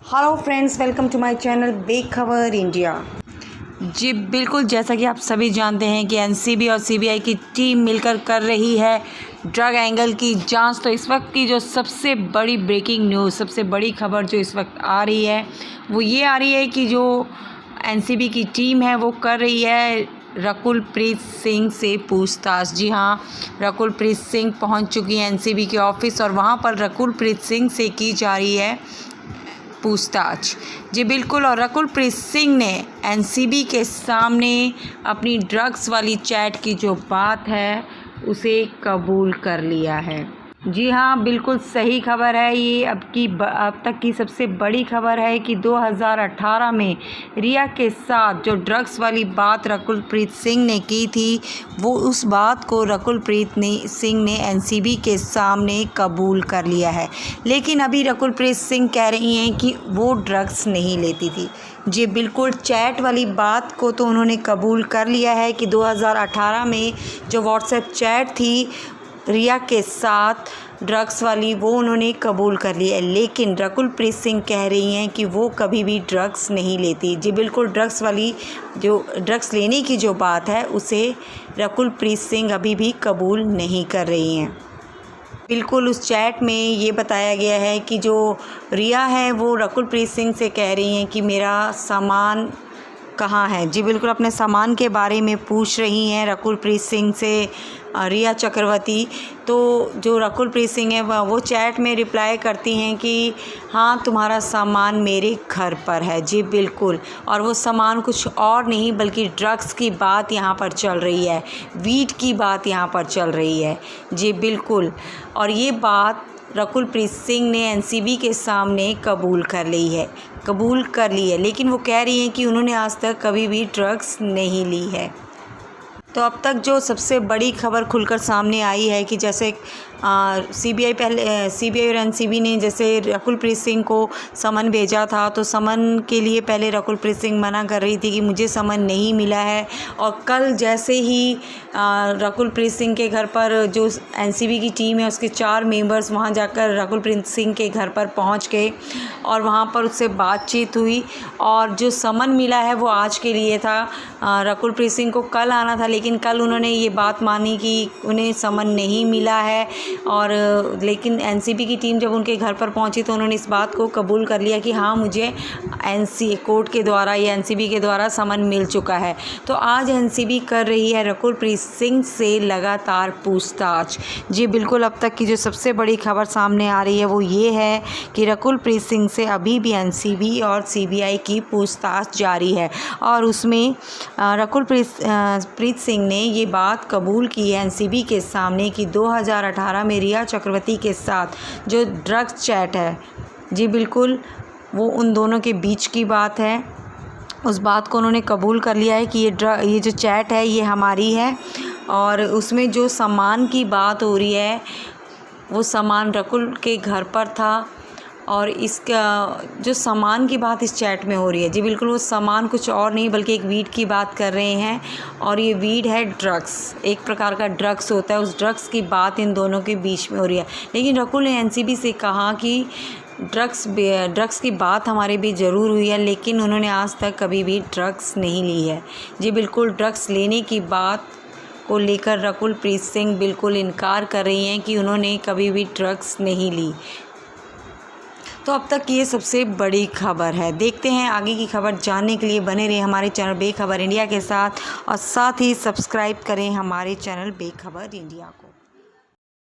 Hello friends, welcome to my channel Bekhabar India. जी बिल्कुल, जैसा कि आप सभी जानते हैं कि एनसीबी और सीबीआई की टीम मिलकर कर रही है ड्रग एंगल की जांच। तो इस वक्त की जो सबसे बड़ी ब्रेकिंग न्यूज़, सबसे बड़ी खबर जो इस वक्त आ रही है वो ये आ रही है कि जो एनसीबी की टीम है वो कर रही है रकुल प्रीत सिंह से पूछताछ। जी हाँ, रकुल प्रीत सिंह पहुंच चुकी है एनसीबी के ऑफिस और वहां पर रकुल प्रीत सिंह से की जा रही है पूछताछ। जी बिल्कुल, और रकुल प्रीत सिंह ने एनसीबी के सामने अपनी ड्रग्स वाली चैट की जो बात है उसे कबूल कर लिया है। जी हाँ, बिल्कुल सही खबर है ये। अब तक की सबसे बड़ी खबर है कि 2018 में रिया के साथ जो ड्रग्स वाली बात रकुल प्रीत सिंह ने की थी, वो उस बात को रकुल प्रीत सिंह ने एनसीबी के सामने कबूल कर लिया है। लेकिन अभी रकुल प्रीत सिंह कह रही हैं कि वो ड्रग्स नहीं लेती थी। जी बिल्कुल, चैट वाली बात को तो उन्होंने कबूल कर लिया है कि 2018 में जो व्हाट्सएप चैट थी रिया के साथ ड्रग्स वाली, वो उन्होंने कबूल कर लिया है। लेकिन रकुल प्रीत सिंह कह रही हैं कि वो कभी भी ड्रग्स नहीं लेती। जी बिल्कुल, ड्रग्स वाली जो ड्रग्स लेने की जो बात है उसे रकुल प्रीत सिंह अभी भी कबूल नहीं कर रही हैं। बिल्कुल, उस चैट में ये बताया गया है कि जो रिया है वो रकुल प्रीत सिंह से कह रही हैं कि मेरा सामान कहाँ है। जी बिल्कुल, अपने सामान के बारे में पूछ रही हैं रकुल प्रीत सिंह से रिया चक्रवर्ती। तो जो रकुल प्रीत सिंह है वो चैट में रिप्लाई करती हैं कि हाँ, तुम्हारा सामान मेरे घर पर है। जी बिल्कुल, और वो सामान कुछ और नहीं बल्कि ड्रग्स की बात यहाँ पर चल रही है, वीड की बात यहाँ पर चल रही है। जी बिल्कुल, और ये बात रकुल प्रीत सिंह ने एनसीबी के सामने कबूल कर ली है। लेकिन वो कह रही हैं कि उन्होंने आज तक कभी भी ड्रग्स नहीं ली है। तो अब तक जो सबसे बड़ी खबर खुलकर सामने आई है कि जैसे सीबीआई और एनसीबी ने जैसे रकुल प्रीत सिंह को समन भेजा था, तो समन के लिए पहले रकुल प्रीत सिंह मना कर रही थी कि मुझे समन नहीं मिला है। और कल जैसे ही रकुल प्रीत सिंह के घर पर जो एनसीबी की टीम है उसके 4 मेंबर्स वहां जाकर रकुल प्रीत सिंह के घर पर पहुंच गए और वहां पर उससे बातचीत हुई और जो समन मिला है वो आज के लिए था। रकुल प्रीत सिंह को कल आना था, लेकिन कल उन्होंने ये बात मानी कि उन्हें समन नहीं मिला है। और लेकिन एनसीबी की टीम जब उनके घर पर पहुंची तो उन्होंने इस बात को कबूल कर लिया कि हाँ, मुझे कोर्ट के द्वारा या एनसीबी के द्वारा समन मिल चुका है। तो आज एनसीबी कर रही है रकुल प्रीत सिंह से लगातार पूछताछ। जी बिल्कुल, अब तक की जो सबसे बड़ी खबर सामने आ रही है वो ये है कि रकुल प्रीत सिंह से अभी भी एनसीबी और सीबीआई की पूछताछ जारी है और उसमें रकुल प्रीत सिंह ने ये बात कबूल की है एनसीबी के सामने कि 2018 में रिया चक्रवर्ती के साथ जो ड्रग्स चैट है, जी बिल्कुल, वो उन दोनों के बीच की बात है। उस बात को उन्होंने कबूल कर लिया है कि ये जो चैट है ये हमारी है। और उसमें जो सामान की बात हो रही है वो सामान रकुल के घर पर था और इसका जो सामान की बात इस चैट में हो रही है, जी बिल्कुल, वो सामान कुछ और नहीं बल्कि एक वीड की बात कर रहे हैं और ये वीड है ड्रग्स, एक प्रकार का ड्रग्स होता है। उस ड्रग्स की बात इन दोनों के बीच में हो रही है। लेकिन रकुल ने एनसीबी से कहा कि ड्रग्स की बात हमारे भी ज़रूर हुई है, लेकिन उन्होंने आज तक कभी भी ड्रग्स नहीं ली है। जी बिल्कुल, ड्रग्स लेने की बात को लेकर रकुल प्रीत सिंह बिल्कुल इनकार कर रही हैं कि उन्होंने कभी भी ड्रग्स नहीं ली। तो अब तक ये सबसे बड़ी खबर है। देखते हैं आगे की खबर जानने के लिए बने रहे हमारे चैनल बेखबर इंडिया के साथ और साथ ही सब्सक्राइब करें हमारे चैनल बेखबर इंडिया को।